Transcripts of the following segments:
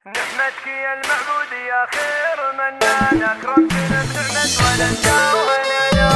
نعمتك يا المعبود يا خير منان أكرمتنا بنعمة ولدنا وهنانا.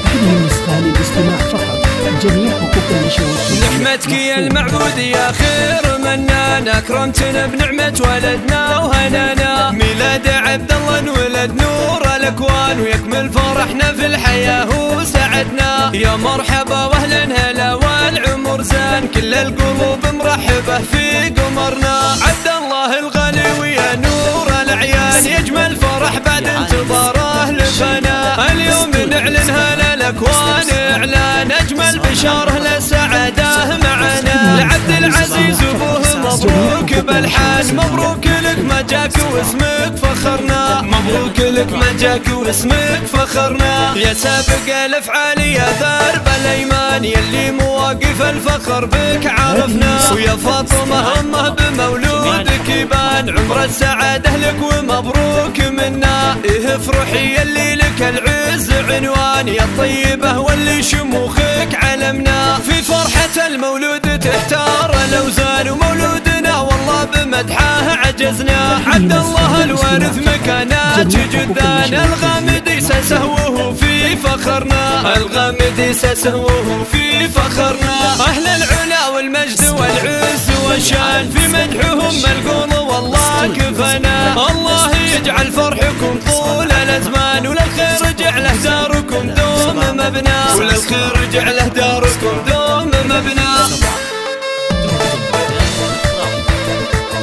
هذه النسخة للاستماع فقط، جميع حقوق النشر. نعمتك يا المعبود يا خير منان أكرمتنا بنعمة ولدنا وهنانا. ميلاد عبد الله انولد نور الأكوان ويكمل فرحنا في الحياة وسعدنا. يا مرحبا واهلا هلا والعمر زان، كل القلوب مرحبة في قمرنا. عبد الله الغالي ويا نور الأعيان، يجمل فرح بعد انتظاره لفنا. اليوم نعلن هلا الأكوان إعلان، أجمل بشاره للسعادة معنا. لعبد العزيز أبوه مبروك بالحان، مبروك لك ما جاك واسمك فخرنا. مبروك لك ما جاك واسمك فخرنا. يا سابق الأفعال يا ذرب الأيمان، يلي مواقف الفخر بك عرفنا. ويا فاطمة أمه بمولودك يبان، عمر السعادة لك ومبروك منا. إيه افرحي يلي لك العز عنوان، يا الطيبة واللي شموخك علمنا. في فرحة المولود تحتار الأوزان، ومولودنا والله بمدحه عجزنا. عبد الله الوارث مكانات جدان، الغامدي سهوه في فخرنا. الغامدي سهوه في فخرنا. أهل العلا والمجد والعز والشان، في مدحهم القول والله كفنا. الله يجعل فرحكم طول الأزمان، وللخير جعله داركم دوم مبنى. وللخير جعله داركم دوم مبنى.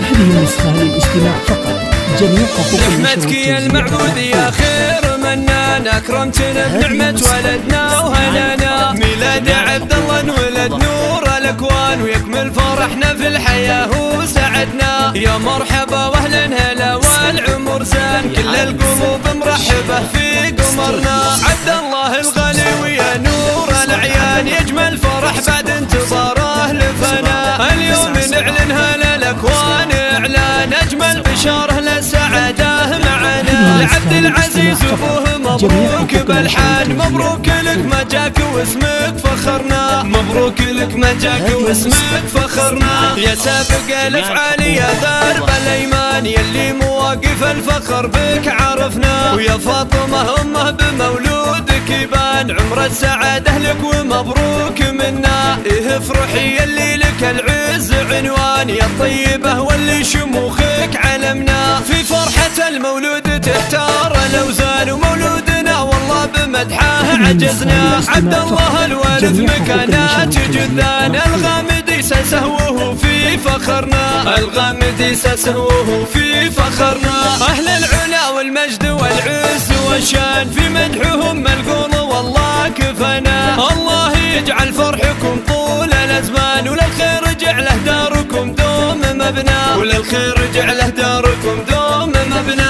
هذه النسخة للاستماع فقط، جميع حقوق النشر. نعمتك يا المعبود يا خير منان، أكرمتنا بنعمة ولدنا وهنانا. ميلاد عبد الله انولد نور الأكوان ويكمل فرحنا في الحياة وسعدنا. يا مرحبا واهلا هلا والعمر زان، كل القلوب مرحبة في قمرنا. عبد الله الغالي ويا نور الأعيان، يجمل فرح بعد انتظاره لفنا. اليوم نعلن هلا الأكوان إعلان، أجمل بشاره للسعادة معنا. لعبد العزيز أبوه مبروك بالحان، مبروك لك ما جاك واسمك فخرنا. مبروك لك ما جاك واسمك فخرنا. يا سابق الأفعال يا ذرب الأيمان، يلي مواقف الفخر بك عرفنا. ويا فاطمة أمه بمولودك يبان، عمر السعادة لك ومبروك منا. إيه افرحي يلي لك العز عنوان، يا الطيبة واللي شموخك علمنا. في فرحة المولود تحتار الأوزان، ومولودنا والله بمدحه عجزنا. عبد الله الوارث مكانات جدان، الغامدي سهوه في فخرنا. الغامدي سهوه في فخرنا. أهل العلا والمجد والعز والشان، في مدحهم القول والله كفنا. الله يجعل فرحكم طول الأزمان، وللخير جعله داركم دوم مبنى. وللخير جعله داركم دوم مبنى.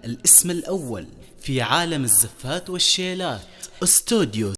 الاسم الأول في عالم الزفات والشيلات، استوديو